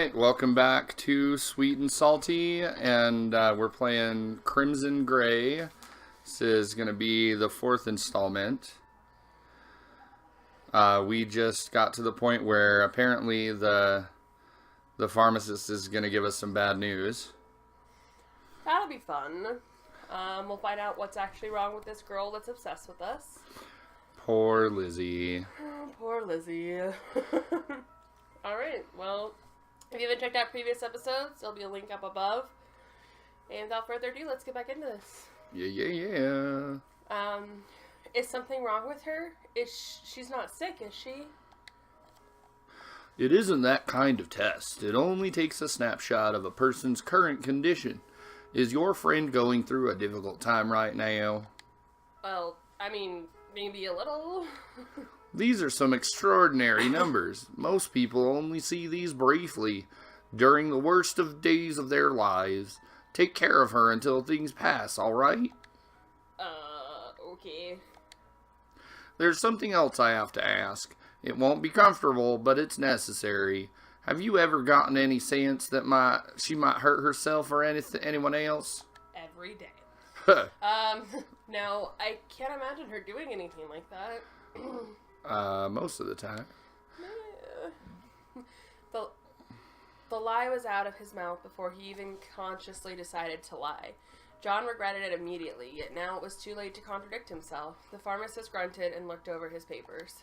Alright, welcome back to Sweet and Salty, and we're playing Crimson Gray. This is going to be the fourth installment. We just got to the point where apparently the pharmacist is going to give us some bad news. That'll be fun. We'll find out what's actually wrong with this girl that's obsessed with us. Poor Lizzie. Oh, poor Lizzie. Alright, well, if you haven't checked out previous episodes, there'll be a link up above. And without further ado, let's get back into this. Yeah. Is something wrong with her? She's not sick, is she? It isn't that kind of test. It only takes a snapshot of a person's current condition. Is your friend going through a difficult time right now? Well, I mean, maybe a little. These are some extraordinary numbers. Most people only see these briefly, during the worst of days of their lives. Take care of her until things pass, alright? Okay. There's something else I have to ask. It won't be comfortable, but it's necessary. Have you ever gotten any sense that she might hurt herself or anyone else? Every day. No, I can't imagine her doing anything like that. Most of the time. The lie was out of his mouth before he even consciously decided to lie. John regretted it immediately, yet now it was too late to contradict himself. The pharmacist grunted and looked over his papers.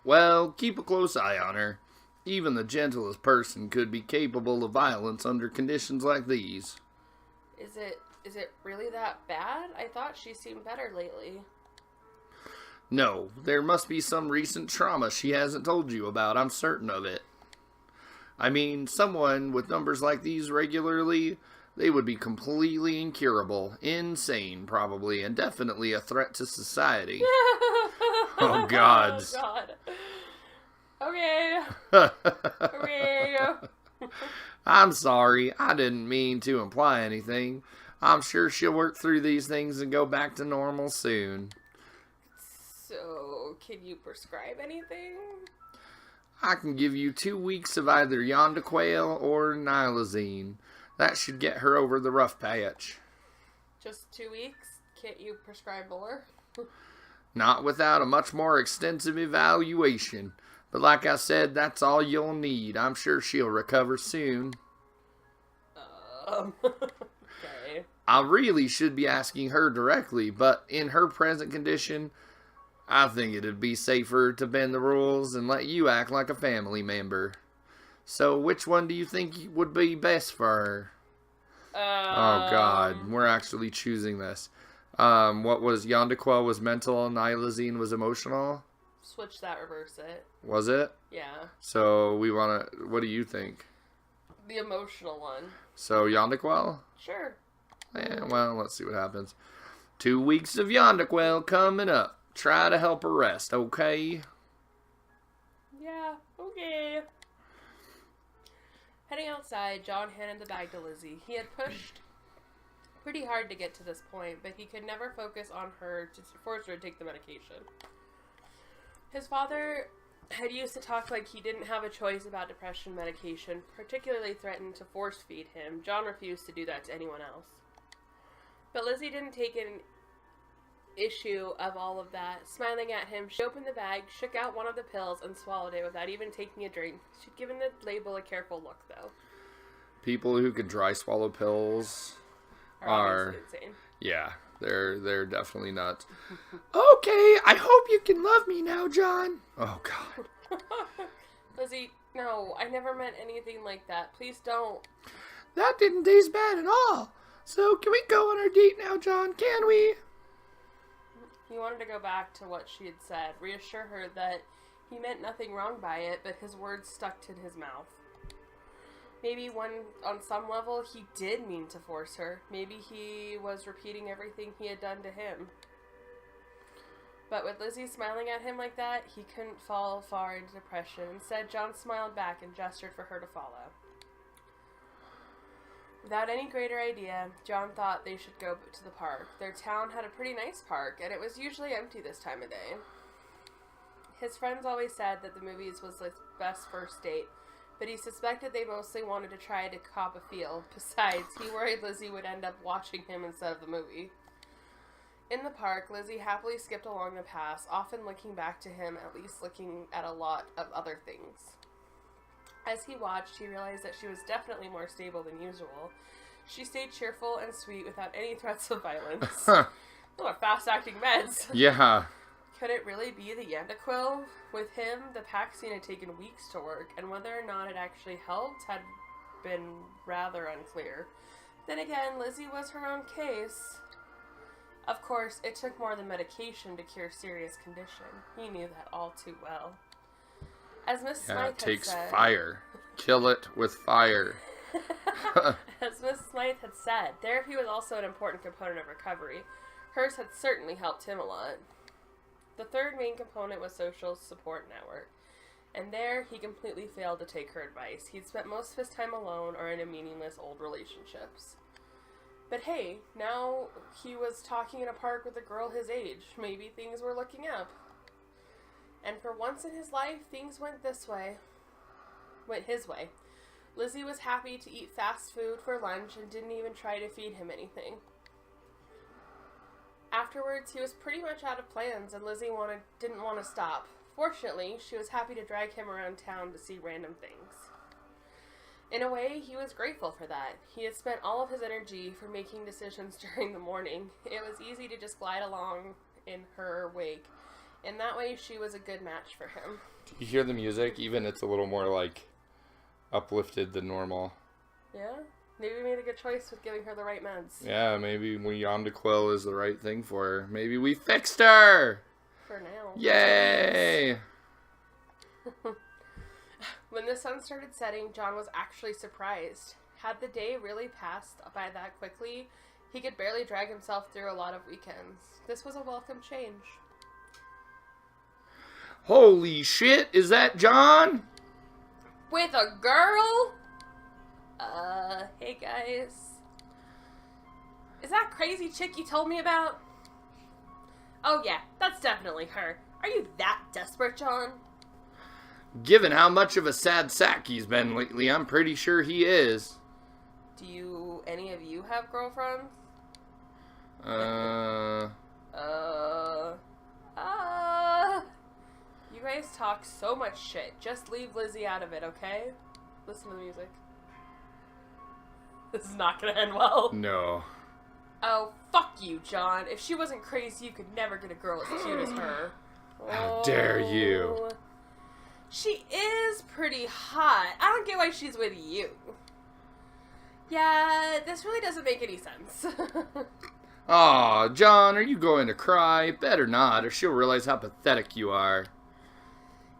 Well, keep a close eye on her. Even the gentlest person could be capable of violence under conditions like these. Is it really that bad? I thought she seemed better lately. No, there must be some recent trauma she hasn't told you about, I'm certain of it. I mean, someone with numbers like these regularly, they would be completely incurable, insane probably, and definitely a threat to society. Oh, God. Oh, God. Okay. Okay. I'm sorry, I didn't mean to imply anything. I'm sure she'll work through these things and go back to normal soon. So, can you prescribe anything? I can give you 2 weeks of either Yondequail or Nilazine. That should get her over the rough patch. Just 2 weeks? Can't you prescribe more? Not without a much more extensive evaluation. But like I said, that's all you'll need. I'm sure she'll recover soon. Okay. I really should be asking her directly, but in her present condition, I think it'd be safer to bend the rules and let you act like a family member. So which one do you think would be best for her? Oh, God. We're actually choosing this. What was Yondequail was mental and Nilazine was emotional? Switch that, reverse it. Was it? Yeah. So we want to... What do you think? The emotional one. So Yondequail? Sure. Well, let's see what happens. 2 weeks of Yondequail coming up. Try to help her rest, okay? Yeah, okay. Heading outside, John handed the bag to Lizzie. He had pushed pretty hard to get to this point, but he could never focus on her to force her to take the medication. His father had used to talk like he didn't have a choice about depression medication, particularly threatened to force feed him. John refused to do that to anyone else. But Lizzie didn't take an issue of all of that. Smiling at him, she opened the bag, shook out one of the pills, and swallowed it without even taking a drink. She'd given the label a careful look, though. People who can dry swallow pills are insane. Yeah, they're definitely nuts. Okay, I hope you can love me now, John. Oh, God. Lizzie, no, I never meant anything like that. Please don't. That didn't taste bad at all. So, can we go on our date now, John? Can we? He wanted to go back to what she had said, reassure her that he meant nothing wrong by it, but his words stuck to his mouth. Maybe on some level, he did mean to force her. Maybe he was repeating everything he had done to him. But with Lizzie smiling at him like that, he couldn't fall far into depression. Instead, John smiled back and gestured for her to follow. Without any greater idea, John thought they should go to the park. Their town had a pretty nice park, and it was usually empty this time of day. His friends always said that the movies was his best first date, but he suspected they mostly wanted to try to cop a feel. Besides, he worried Lizzie would end up watching him instead of the movie. In the park, Lizzie happily skipped along the paths, often looking back to him, at least looking at a lot of other things. As he watched, he realized that she was definitely more stable than usual. She stayed cheerful and sweet without any threats of violence. Oh, fast-acting meds. Yeah. Could it really be the Yandaquil? With him, the vaccine had taken weeks to work, and whether or not it actually helped had been rather unclear. Then again, Lizzie was her own case. Of course, it took more than medication to cure serious condition. He knew that all too well. As Miss Smythe had said... it takes fire. Kill it with fire. As Miss Smythe had said, therapy was also an important component of recovery. Hers had certainly helped him a lot. The third main component was social support network. And there, he completely failed to take her advice. He'd spent most of his time alone or in a meaningless old relationships. But hey, now he was talking in a park with a girl his age. Maybe things were looking up. And for once in his life, things went his way. Lizzie was happy to eat fast food for lunch and didn't even try to feed him anything. Afterwards, he was pretty much out of plans, and Lizzie didn't want to stop. Fortunately, she was happy to drag him around town to see random things. In a way, he was grateful for that. He had spent all of his energy for making decisions during the morning. It was easy to just glide along in her wake. In that way, she was a good match for him. Do you hear the music? Even it's a little more, like, uplifted than normal. Yeah? Maybe we made a good choice with giving her the right meds. Yeah, maybe Yandaquil is the right thing for her. Maybe we fixed her! For now. Yay! When the sun started setting, John was actually surprised. Had the day really passed by that quickly, he could barely drag himself through a lot of weekends. This was a welcome change. Holy shit, is that John? With a girl? Hey guys. Is that crazy chick you told me about? Oh yeah, that's definitely her. Are you that desperate, John? Given how much of a sad sack he's been lately, I'm pretty sure he is. Do any of you have girlfriends? You guys talk so much shit. Just leave Lizzie out of it, okay? Listen to the music. This is not gonna end well. No. Oh, fuck you, John. If she wasn't crazy, you could never get a girl as cute as her. How dare you? She is pretty hot. I don't get why she's with you. Yeah, this really doesn't make any sense. Aw, John, are you going to cry? Better not, or she'll realize how pathetic you are.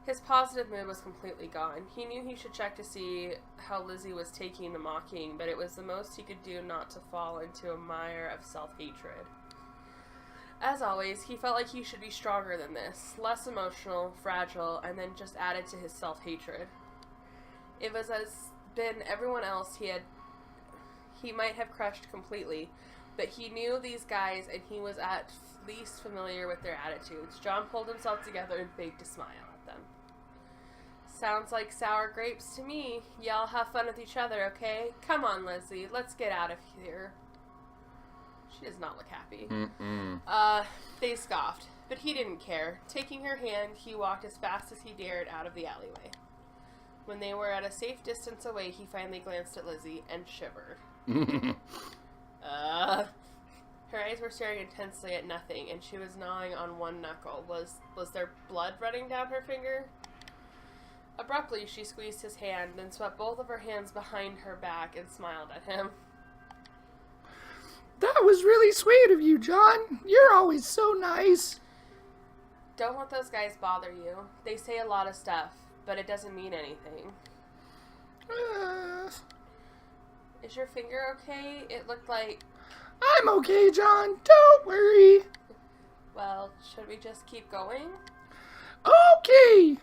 His positive mood was completely gone. He knew he should check to see how Lizzie was taking the mocking, but it was the most he could do not to fall into a mire of self-hatred. As always, he felt like he should be stronger than this, less emotional, fragile, and then just added to his self-hatred. It was as been everyone else he might have crushed completely, but he knew these guys and he was at least familiar with their attitudes. John pulled himself together and begged to smile at them. Sounds like sour grapes to me. Y'all have fun with each other, okay? Come on, Lizzie, let's get out of here. She does not look happy. They scoffed, but he didn't care. Taking her hand, he walked as fast as he dared out of the alleyway. When they were at a safe distance away, he finally glanced at Lizzie and shivered. Her eyes were staring intensely at nothing, and she was gnawing on one knuckle. Was there blood running down her finger? Abruptly, she squeezed his hand, then swept both of her hands behind her back and smiled at him. That was really sweet of you, John. You're always so nice. Don't let those guys bother you. They say a lot of stuff, but it doesn't mean anything. Is your finger okay? It looked like... I'm okay, John. Don't worry. Well, should we just keep going? Okay.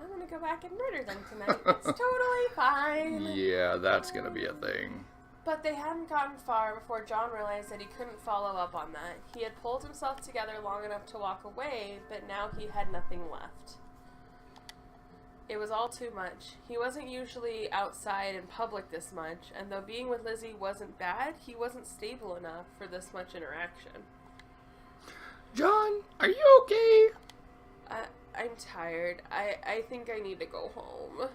I'm gonna go back and murder them tonight. It's totally fine. Yeah, that's gonna be a thing. But they hadn't gotten far before John realized that he couldn't follow up on that. He had pulled himself together long enough to walk away, but now he had nothing left. It was all too much. He wasn't usually outside in public this much, and though being with Lizzie wasn't bad, he wasn't stable enough for this much interaction. John, are you okay? I'm tired. I think I need to go home.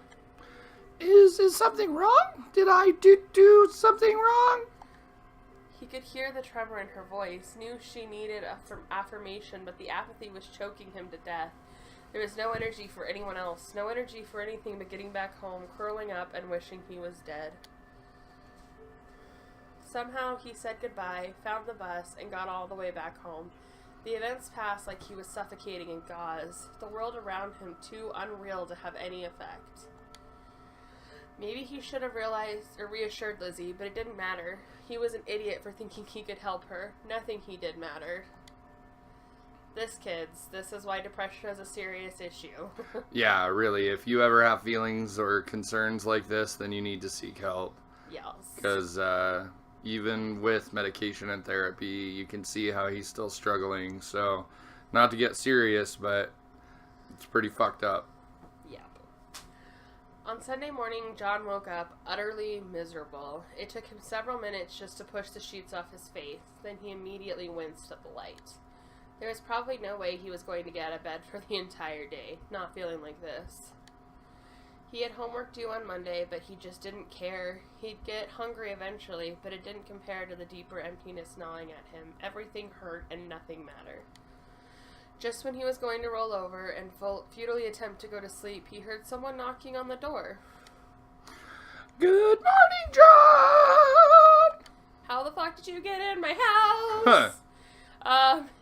Is something wrong? Did I do something wrong? He could hear the tremor in her voice, knew she needed affirmation, but the apathy was choking him to death. There was no energy for anyone else, no energy for anything but getting back home, curling up, and wishing he was dead. Somehow he said goodbye, found the bus, and got all the way back home. The events passed like he was suffocating in gauze, the world around him too unreal to have any effect. Maybe he should have realized or reassured Lizzie, but it didn't matter. He was an idiot for thinking he could help her. Nothing he did mattered. This is why depression is a serious issue. Yeah, really. If you ever have feelings or concerns like this, then you need to seek help. Yes. Because even with medication and therapy, you can see how he's still struggling. So, not to get serious, but it's pretty fucked up. Yep. On Sunday morning, John woke up utterly miserable. It took him several minutes just to push the sheets off his face. Then he immediately winced at the light. There was probably no way he was going to get out of bed for the entire day, not feeling like this. He had homework due on Monday, but he just didn't care. He'd get hungry eventually, but it didn't compare to the deeper emptiness gnawing at him. Everything hurt and nothing mattered. Just when he was going to roll over and futilely attempt to go to sleep, he heard someone knocking on the door. Good morning, John! How the fuck did you get in my house?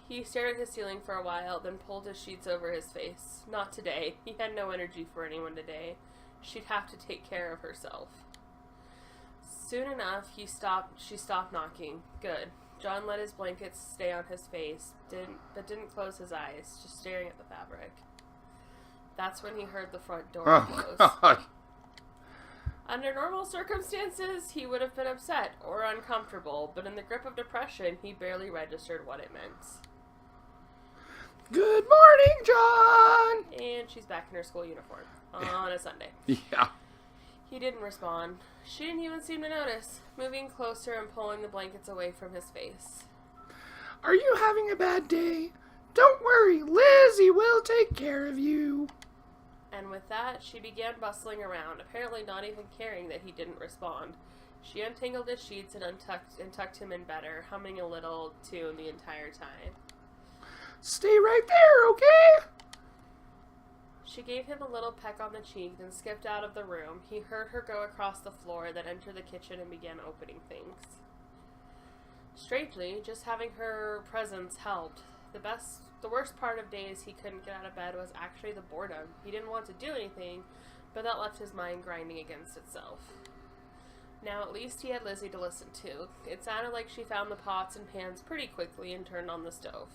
He stared at his ceiling for a while, then pulled his sheets over his face. Not today. He had no energy for anyone today. She'd have to take care of herself. Soon enough, she stopped knocking. Good. John let his blankets stay on his face, but didn't close his eyes, just staring at the fabric. That's when he heard the front door close. God. Under normal circumstances, he would have been upset or uncomfortable, but in the grip of depression, he barely registered what it meant. Good morning, John! And she's back in her school uniform on a Sunday. Yeah. He didn't respond. She didn't even seem to notice, moving closer and pulling the blankets away from his face. Are you having a bad day? Don't worry, Lizzie will take care of you. And with that, she began bustling around, apparently not even caring that he didn't respond. She untangled his sheets and tucked him in better, humming a little tune the entire time. Stay right there, okay? She gave him a little peck on the cheek, then skipped out of the room. He heard her go across the floor, then enter the kitchen and began opening things. Strangely, just having her presence helped. The worst part of days he couldn't get out of bed was actually the boredom. He didn't want to do anything, but that left his mind grinding against itself. Now at least he had Lizzie to listen to. It sounded like she found the pots and pans pretty quickly and turned on the stove.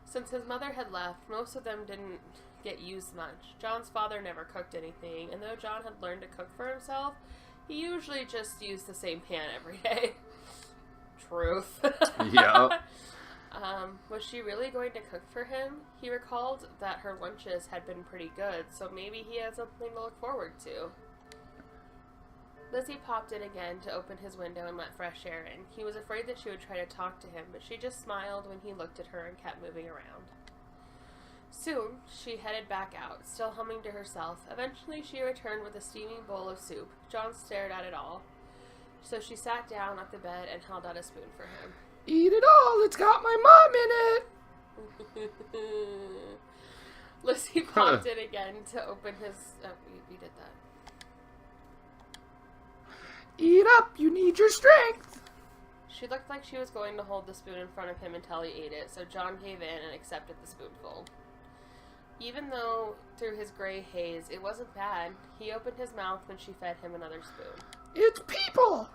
Since his mother had left, most of them didn't get used much. John's father never cooked anything, and though John had learned to cook for himself, he usually just used the same pan every day. Truth. Yeah. Was she really going to cook for him? He recalled that her lunches had been pretty good, so maybe he had something to look forward to. Lizzie popped in again to open his window and let fresh air in. He was afraid that she would try to talk to him, but she just smiled when he looked at her and kept moving around. Soon, she headed back out, still humming to herself. Eventually, she returned with a steaming bowl of soup. John stared at it all. So she sat down at the bed and held out a spoon for him. Eat it all, it's got my mom in it! Lizzie popped in again to open his... Oh, we did that. Eat up, you need your strength! She looked like she was going to hold the spoon in front of him until he ate it, so John gave in and accepted the spoonful. Even though, through his gray haze, it wasn't bad, he opened his mouth when she fed him another spoon. It's people!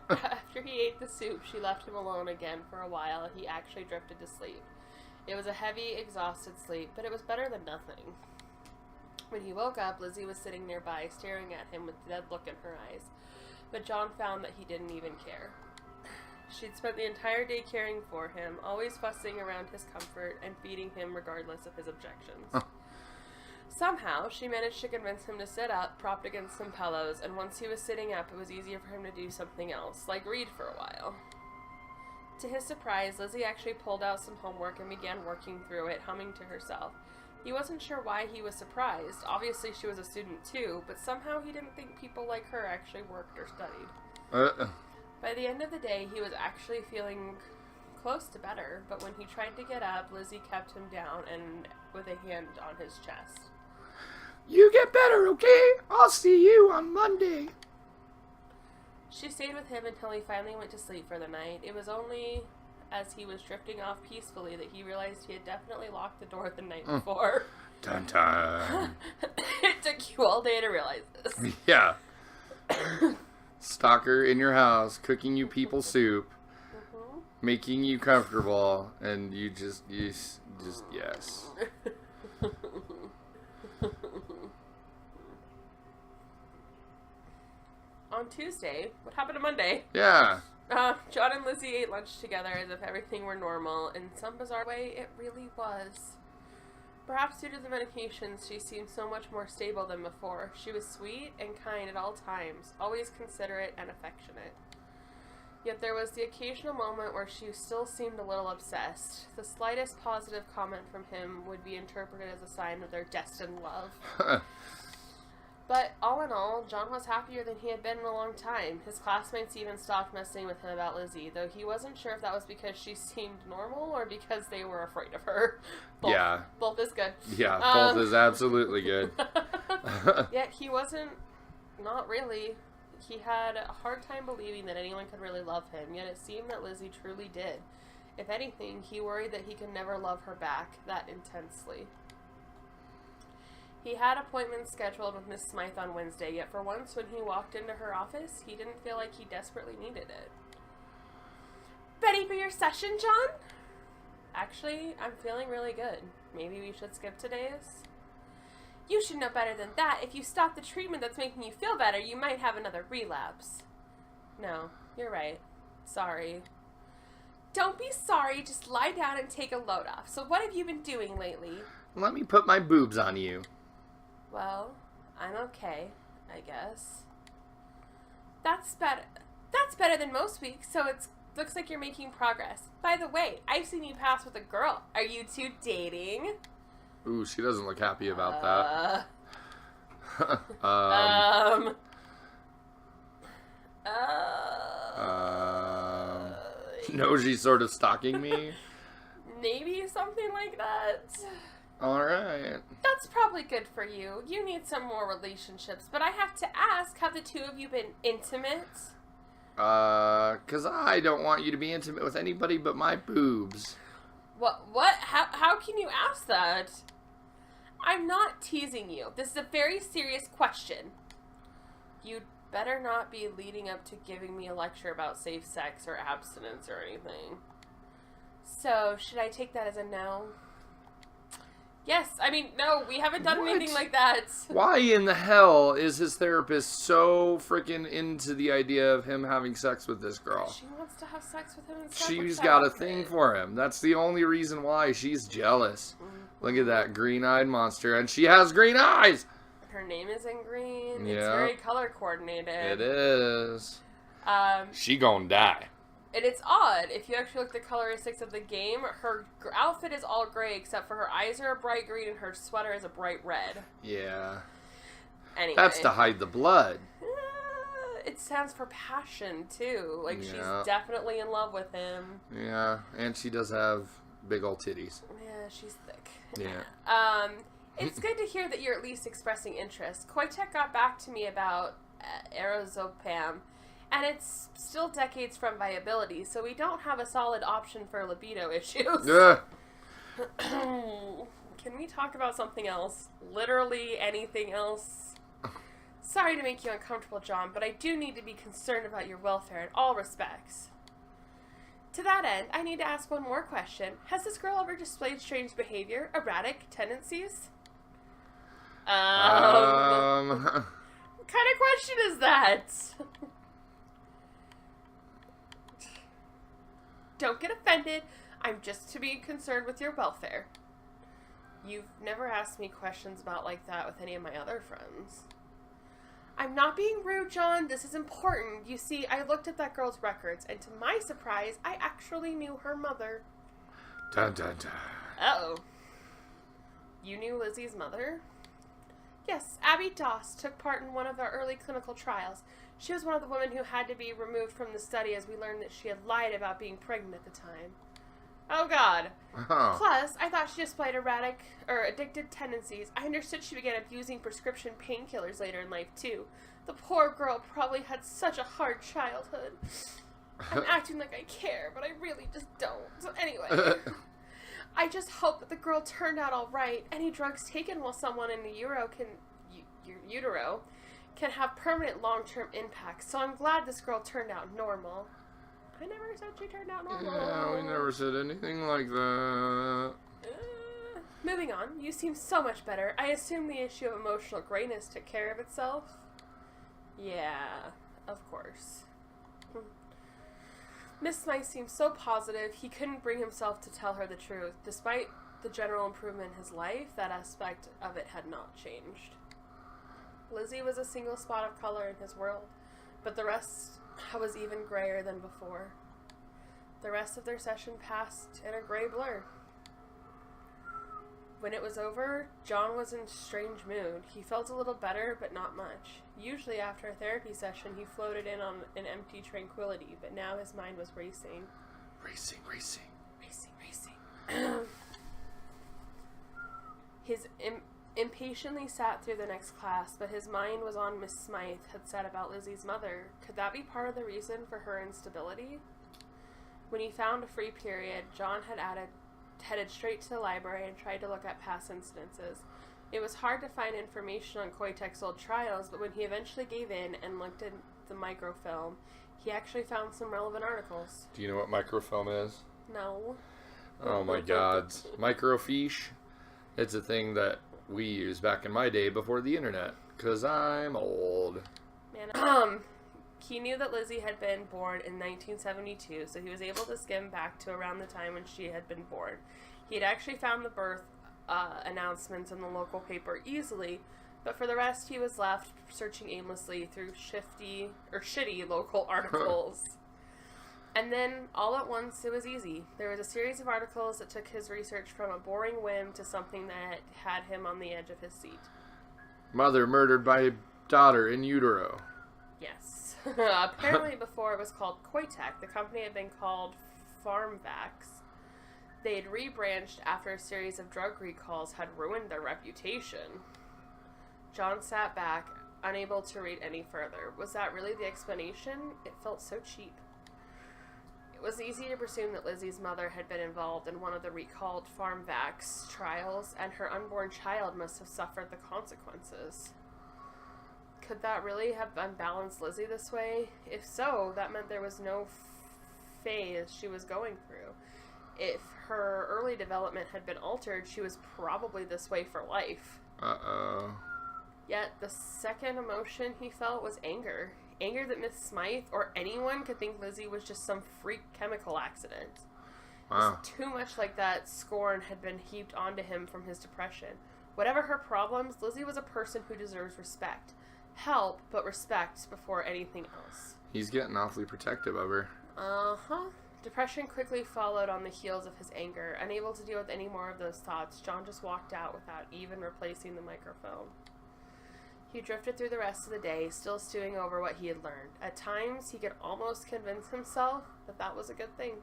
After he ate the soup, she left him alone again for a while, and he actually drifted to sleep. It was a heavy, exhausted sleep, but it was better than nothing. When he woke up, Lizzie was sitting nearby, staring at him with a dead look in her eyes. But John found that he didn't even care. She'd spent the entire day caring for him, always fussing around his comfort and feeding him regardless of his objections. Somehow, she managed to convince him to sit up, propped against some pillows, and once he was sitting up, it was easier for him to do something else, like read for a while. To his surprise, Lizzie actually pulled out some homework and began working through it, humming to herself. He wasn't sure why he was surprised. Obviously, she was a student too, but somehow he didn't think people like her actually worked or studied. By the end of the day, he was actually feeling close to better, but when he tried to get up, Lizzie kept him down and with a hand on his chest. You get better, okay? I'll see you on Monday. She stayed with him until he finally went to sleep for the night. It was only as he was drifting off peacefully that he realized he had definitely locked the door the night before. Dun dun. It took you all day to realize this. Yeah. Stalker in your house, cooking you people soup, making you comfortable, and you just yes. On Tuesday, what happened on Monday? Yeah. John and Lizzie ate lunch together as if everything were normal. In some bizarre way, it really was. Perhaps due to the medications, she seemed so much more stable than before. She was sweet and kind at all times, always considerate and affectionate. Yet there was the occasional moment where she still seemed a little obsessed. The slightest positive comment from him would be interpreted as a sign of their destined love. But all in all, John was happier than he had been in a long time. His classmates even stopped messing with him about Lizzie, though he wasn't sure if that was because she seemed normal or because they were afraid of her. Both is good. Yeah, both is absolutely good. Yet he wasn't, not really. He had a hard time believing that anyone could really love him, yet it seemed that Lizzie truly did. If anything, he worried that he could never love her back that intensely. He had appointments scheduled with Miss Smythe on Wednesday, yet for once when he walked into her office, he didn't feel like he desperately needed it. Ready for your session, John? Actually, I'm feeling really good. Maybe we should skip today's? You should know better than that. If you stop the treatment that's making you feel better, you might have another relapse. No, you're right. Sorry. Don't be sorry, just lie down and take a load off. So what have you been doing lately? Let me put my boobs on you. Well, I'm okay, I guess. That's better. That's better than most weeks, so it looks like you're making progress. By the way, I've seen you pass with a girl. Are you two dating? Ooh, she doesn't look happy about that. No, she's sort of stalking me. Maybe something like that. Alright. That's probably good for you. You need some more relationships. But I have to ask, have the two of you been intimate? 'Cause I don't want you to be intimate with anybody but my boobs. What? How can you ask that? I'm not teasing you. This is a very serious question. You'd better not be leading up to giving me a lecture about safe sex or abstinence or anything. So, should I take that as a no? Yes, I mean, no, we haven't done anything like that. Why in the hell is his therapist so freaking into the idea of him having sex with this girl? She wants to have sex with him instead. She's got a thing for him. That's the only reason why she's jealous. Look at that green-eyed monster, and she has green eyes! Her name is in green. Yeah. It's very color coordinated. It is. She gonna die. And it's odd. If you actually look at the coloristics of the game, her outfit is all gray except for her eyes are a bright green and her sweater is a bright red. Yeah. Anyway. That's to hide the blood. It stands for passion, too. Like, Yeah. she's definitely in love with him. Yeah, and she does have big old titties. Yeah, she's thick. Yeah. It's good to hear that you're at least expressing interest. Koitek got back to me about Erozopam, and it's still decades from viability, so we don't have a solid option for libido issues. Can we talk about something else? Literally anything else? Sorry to make you uncomfortable, John, but I do need to be concerned about your welfare in all respects. To that end, I need to ask one more question. Has this girl ever displayed strange behavior, erratic tendencies? What kind of question is that? Don't get offended. I'm just to be concerned with your welfare. You've never asked me questions about like that with any of my other friends. I'm not being rude, John. This is important. You see, I looked at that girl's records, and to my surprise, I actually knew her mother. Dun, dun, dun. Uh-oh. You knew Lizzie's mother? Yes, Abby Doss took part in one of our early clinical trials. She was one of the women who had to be removed from the study as we learned that she had lied about being pregnant at the time. Oh, God. Oh. Plus, I thought she displayed addictive tendencies. I understood she began abusing prescription painkillers later in life, too. The poor girl probably had such a hard childhood. I'm acting like I care, but I really just don't. So anyway, I just hope that the girl turned out all right. Any drugs taken while someone in the utero can have permanent long-term impacts, so I'm glad this girl turned out normal. I never said she turned out normal. Yeah, we never said anything like that. Moving on, you seem so much better. I assume the issue of emotional grayness took care of itself? Yeah, of course. Miss Smythe seemed so positive, he couldn't bring himself to tell her the truth. Despite the general improvement in his life, that aspect of it had not changed. Lizzie was a single spot of color in his world, but the rest was even grayer than before. The rest of their session passed in a gray blur. When it was over, John was in a strange mood. He felt a little better, but not much. Usually after a therapy session, he floated in on an empty tranquility, but now his mind was racing. Racing. His impatiently sat through the next class, but his mind was on Miss Smythe had said about Lizzie's mother. Could that be part of the reason for her instability? When he found a free period, John headed straight to the library and tried to look at past incidences. It was hard to find information on Koitek's old trials, but when he eventually gave in and looked at the microfilm, he actually found some relevant articles. Do you know what microfilm is? No. Oh my God. Microfiche? It's a thing that we used back in my day before the internet, because I'm old. Man, he knew that Lizzie had been born in 1972, so he was able to skim back to around the time when she had been born. He had actually found the birth announcements in the local paper easily, but for the rest he was left searching aimlessly through shitty local articles. And then, all at once, it was easy. There was a series of articles that took his research from a boring whim to something that had him on the edge of his seat. Mother murdered by daughter in utero. Yes. Apparently before it was called Koitek, the company had been called FarmVax. They had rebranched after a series of drug recalls had ruined their reputation. John sat back, unable to read any further. Was that really the explanation? It felt so cheap. It was easy to presume that Lizzie's mother had been involved in one of the recalled FarmVax trials, and her unborn child must have suffered the consequences. Could that really have unbalanced Lizzie this way? If so, that meant there was no phase she was going through. If her early development had been altered, she was probably this way for life. Uh-oh. Yet, the second emotion he felt was anger. Anger that Miss Smythe or anyone could think Lizzie was just some freak chemical accident. Wow. Just too much like that scorn had been heaped onto him from his depression. Whatever her problems, Lizzie was a person who deserves respect. Help, but respect before anything else. He's getting awfully protective of her. Uh-huh. Depression quickly followed on the heels of his anger. Unable to deal with any more of those thoughts, John just walked out without even replacing the microphone. He drifted through the rest of the day, still stewing over what he had learned. At times, he could almost convince himself that that was a good thing.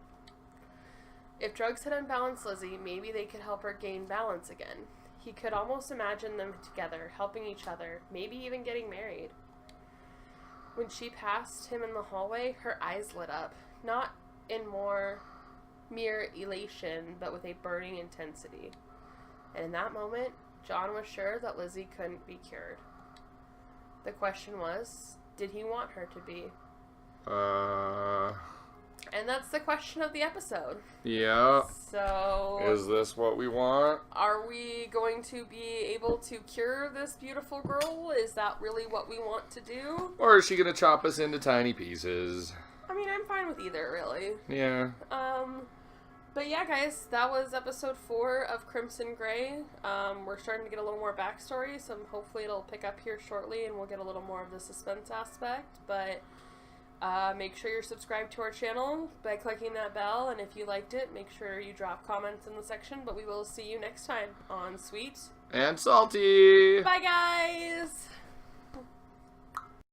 If drugs had unbalanced Lizzie, maybe they could help her gain balance again. He could almost imagine them together, helping each other, maybe even getting married. When she passed him in the hallway, her eyes lit up, not in mere elation, but with a burning intensity. And in that moment, John was sure that Lizzie couldn't be cured. The question was, did he want her to be? And that's the question of the episode. Yeah. So, is this what we want? Are we going to be able to cure this beautiful girl? Is that really what we want to do? Or is she going to chop us into tiny pieces? I mean, I'm fine with either, really. Yeah. But yeah, guys, that was episode 4 of Crimson Gray. We're starting to get a little more backstory, so hopefully it'll pick up here shortly and we'll get a little more of the suspense aspect. But make sure you're subscribed to our channel by clicking that bell, and if you liked it, make sure you drop comments in the section. But we will see you next time on Sweet and Salty. Bye, guys!